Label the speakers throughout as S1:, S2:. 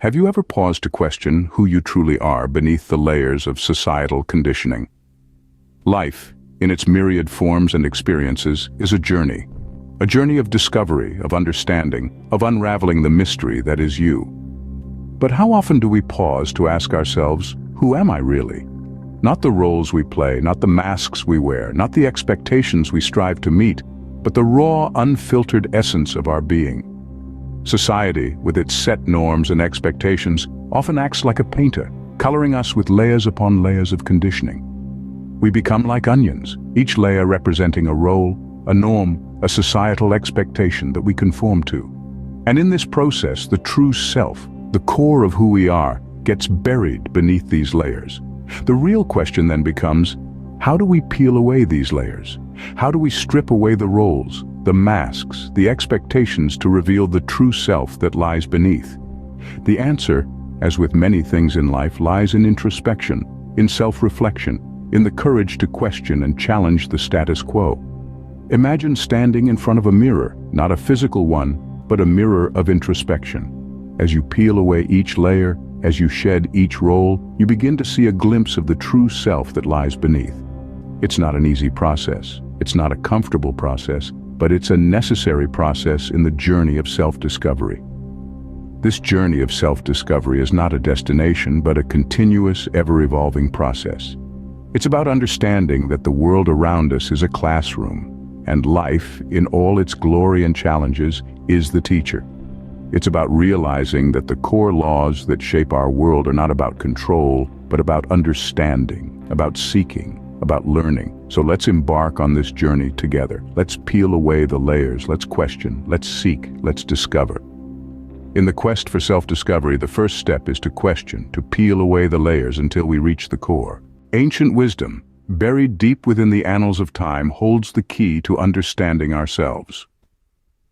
S1: Have you ever paused to question who you truly are beneath the layers of societal conditioning? Life, in its myriad forms and experiences, is a journey of discovery, of understanding, of unraveling the mystery that is you. But how often do we pause to ask ourselves, who am I really? Not the roles we play, not the masks we wear, not the expectations we strive to meet, but the raw, unfiltered essence of our being. Society, with its set norms and expectations, often acts like a painter, coloring us with layers upon layers of conditioning. We become like onions, each layer representing a role, a norm, a societal expectation that we conform to. And in this process, the true self, the core of who we are, gets buried beneath these layers. The real question then becomes, how do we peel away these layers? How do we strip away the roles, the masks, the expectations to reveal the true self that lies beneath? The answer, as with many things in life, lies in introspection, in self-reflection, in the courage to question and challenge the status quo. Imagine standing in front of a mirror, not a physical one, but a mirror of introspection. As you peel away each layer, as you shed each role, you begin to see a glimpse of the true self that lies beneath. It's not an easy process. It's not a comfortable process, but it's a necessary process in the journey of self-discovery. This journey of self-discovery is not a destination, but a continuous, ever-evolving process. It's about understanding that the world around us is a classroom, and life, in all its glory and challenges, is the teacher. It's about realizing that the core laws that shape our world are not about control, but about understanding, about seeking, about learning. So let's embark on this journey together. Let's peel away the layers, let's question, let's seek, let's discover. In the quest for self-discovery, the first step is to question, to peel away the layers until we reach the core. Ancient wisdom, buried deep within the annals of time, holds the key to understanding ourselves.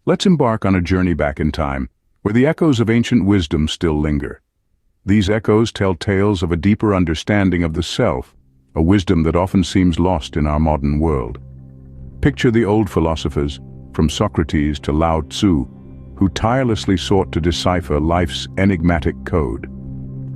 S1: Let's embark on a journey back in time, where the echoes of ancient wisdom still linger. These echoes tell tales of a deeper understanding of the self, a wisdom that often seems lost in our modern world. Picture the old philosophers, from Socrates to Lao Tzu, who tirelessly sought to decipher life's enigmatic code.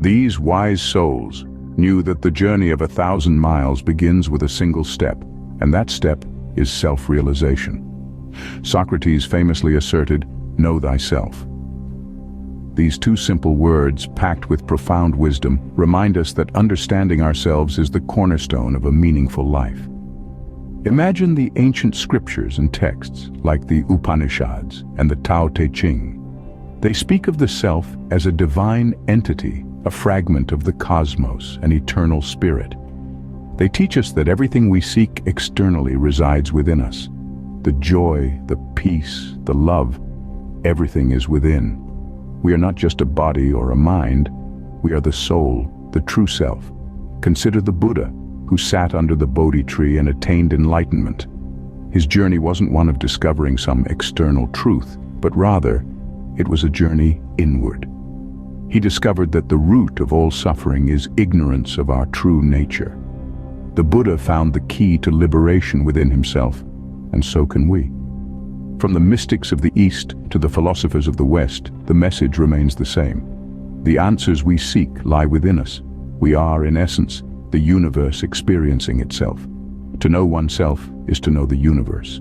S1: These wise souls knew that the journey of 1,000 miles begins with a single step, and that step is self-realization. Socrates famously asserted, "Know thyself." These two simple words, packed with profound wisdom, remind us that understanding ourselves is the cornerstone of a meaningful life. Imagine the ancient scriptures and texts, like the Upanishads and the Tao Te Ching. They speak of the self as a divine entity, a fragment of the cosmos, an eternal spirit. They teach us that everything we seek externally resides within us. The joy, the peace, the love, everything is within. We are not just a body or a mind, we are the soul, the true self. Consider the Buddha, who sat under the Bodhi tree and attained enlightenment. His journey wasn't one of discovering some external truth, but rather, it was a journey inward. He discovered that the root of all suffering is ignorance of our true nature. The Buddha found the key to liberation within himself, and so can we. From the mystics of the East to the philosophers of the West, the message remains the same. The answers we seek lie within us. We are, in essence, the universe experiencing itself. To know oneself is to know the universe.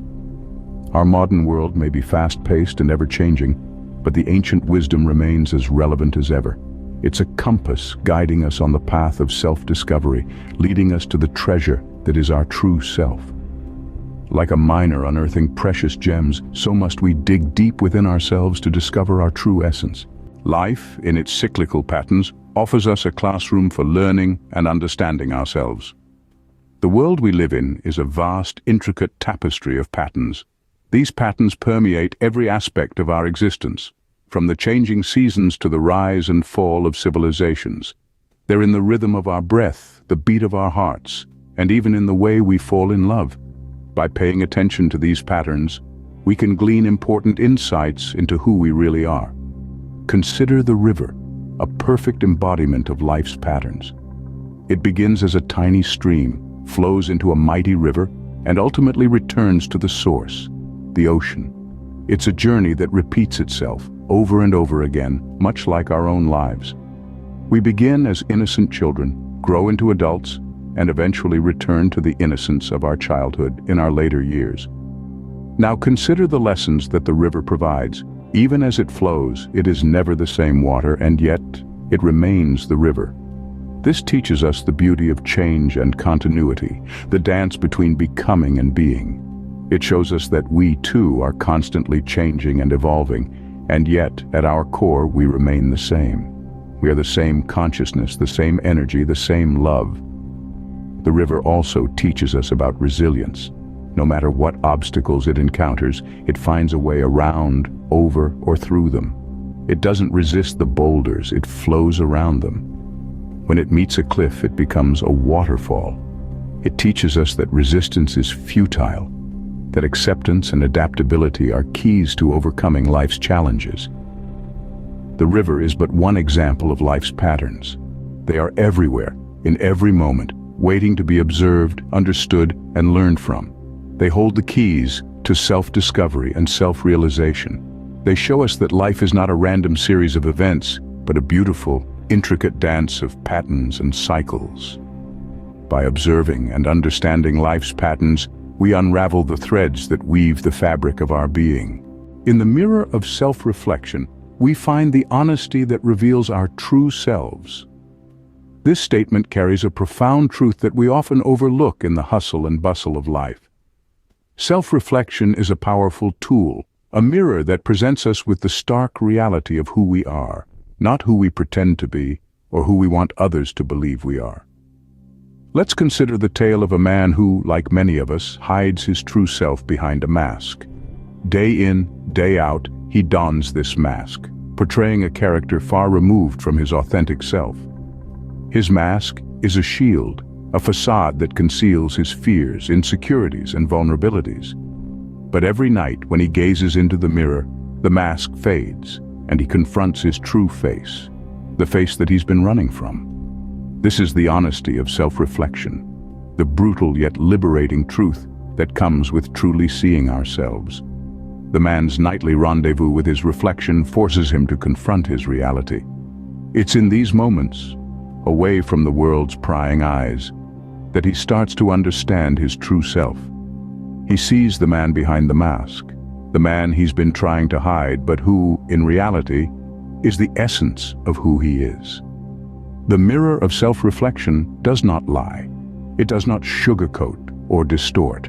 S1: Our modern world may be fast-paced and ever-changing, but the ancient wisdom remains as relevant as ever. It's a compass guiding us on the path of self-discovery, leading us to the treasure that is our true self. Like a miner unearthing precious gems, so must we dig deep within ourselves to discover our true essence. Life, in its cyclical patterns, offers us a classroom for learning and understanding ourselves. The world we live in is a vast, intricate tapestry of patterns. These patterns permeate every aspect of our existence, from the changing seasons to the rise and fall of civilizations. They're in the rhythm of our breath, the beat of our hearts, and even in the way we fall in love. By paying attention to these patterns, we can glean important insights into who we really are. Consider the river, a perfect embodiment of life's patterns. It begins as a tiny stream, flows into a mighty river, and ultimately returns to the source, the ocean. It's a journey that repeats itself, over and over again, much like our own lives. We begin as innocent children, grow into adults, and eventually return to the innocence of our childhood in our later years. Now consider the lessons that the river provides. Even as it flows, it is never the same water, and yet it remains the river. This teaches us the beauty of change and continuity, the dance between becoming and being. It shows us that we too are constantly changing and evolving, and yet at our core we remain the same. We are the same consciousness, the same energy, the same love. The river also teaches us about resilience. No matter what obstacles it encounters, it finds a way around, over, or through them. It doesn't resist the boulders, it flows around them. When it meets a cliff, it becomes a waterfall. It teaches us that resistance is futile, that acceptance and adaptability are keys to overcoming life's challenges. The river is but one example of life's patterns. They are everywhere, in every moment, waiting to be observed, understood, and learned from. They hold the keys to self-discovery and self-realization. They show us that life is not a random series of events, but a beautiful, intricate dance of patterns and cycles. By observing and understanding life's patterns, we unravel the threads that weave the fabric of our being. In the mirror of self-reflection, we find the honesty that reveals our true selves. This statement carries a profound truth that we often overlook in the hustle and bustle of life. Self-reflection is a powerful tool, a mirror that presents us with the stark reality of who we are, not who we pretend to be or who we want others to believe we are. Let's consider the tale of a man who, like many of us, hides his true self behind a mask. Day in, day out, he dons this mask, portraying a character far removed from his authentic self. His mask is a shield, a facade that conceals his fears, insecurities, and vulnerabilities. But every night when he gazes into the mirror, the mask fades, and he confronts his true face, the face that he's been running from. This is the honesty of self-reflection, the brutal yet liberating truth that comes with truly seeing ourselves. The man's nightly rendezvous with his reflection forces him to confront his reality. It's in these moments, away from the world's prying eyes, that he starts to understand his true self. He sees the man behind the mask, the man he's been trying to hide, but who, in reality, is the essence of who he is. The mirror of self-reflection does not lie. It does not sugarcoat or distort.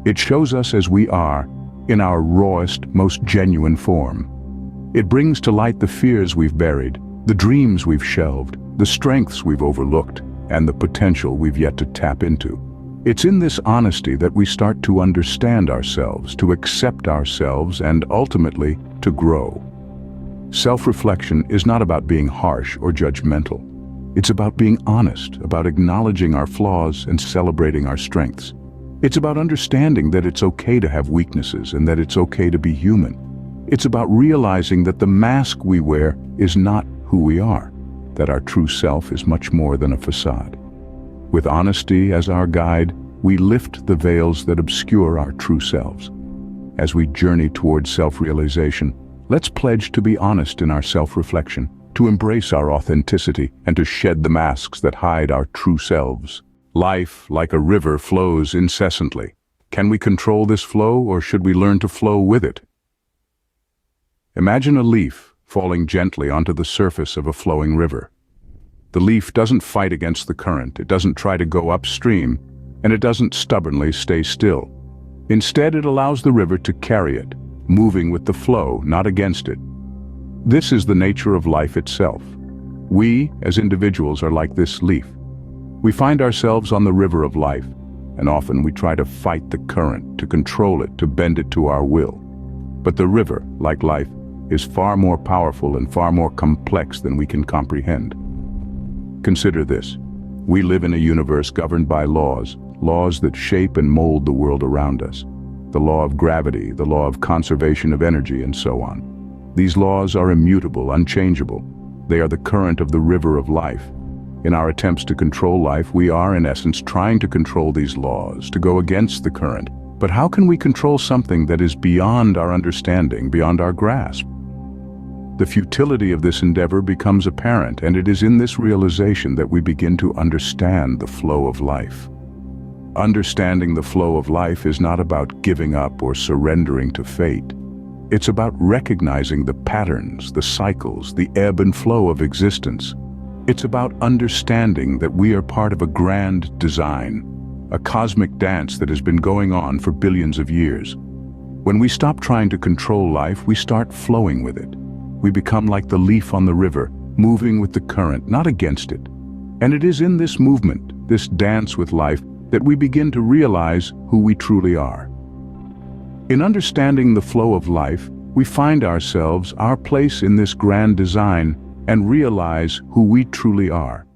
S1: It shows us as we are, in our rawest, most genuine form. It brings to light the fears we've buried, the dreams we've shelved, the strengths we've overlooked, and the potential we've yet to tap into. It's in this honesty that we start to understand ourselves, to accept ourselves, and ultimately, to grow. Self-reflection is not about being harsh or judgmental. It's about being honest, about acknowledging our flaws and celebrating our strengths. It's about understanding that it's okay to have weaknesses and that it's okay to be human. It's about realizing that the mask we wear is not who we are, that our true self is much more than a facade. With honesty as our guide, we lift the veils that obscure our true selves. As we journey towards self-realization, let's pledge to be honest in our self-reflection, to embrace our authenticity, and to shed the masks that hide our true selves. Life, like a river, flows incessantly. Can we control this flow, or should we learn to flow with it? Imagine a leaf falling gently onto the surface of a flowing river. The leaf doesn't fight against the current, it doesn't try to go upstream, and it doesn't stubbornly stay still. Instead, it allows the river to carry it, moving with the flow, not against it. This is the nature of life itself. We, as individuals, are like this leaf. We find ourselves on the river of life, and often we try to fight the current, to control it, to bend it to our will. But the river, like life, is far more powerful and far more complex than we can comprehend. Consider this. We live in a universe governed by laws that shape and mold the world around us. The law of gravity, the law of conservation of energy, and so on. These laws are immutable, unchangeable. They are the current of the river of life. In our attempts to control life, we are, in essence, trying to control these laws, to go against the current. But how can we control something that is beyond our understanding, beyond our grasp? The futility of this endeavor becomes apparent, and it is in this realization that we begin to understand the flow of life. Understanding the flow of life is not about giving up or surrendering to fate. It's about recognizing the patterns, the cycles, the ebb and flow of existence. It's about understanding that we are part of a grand design, a cosmic dance that has been going on for billions of years. When we stop trying to control life, we start flowing with it. We become like the leaf on the river, moving with the current, not against it. And it is in this movement, this dance with life, that we begin to realize who we truly are. In understanding the flow of life, we find ourselves, our place in this grand design, and realize who we truly are.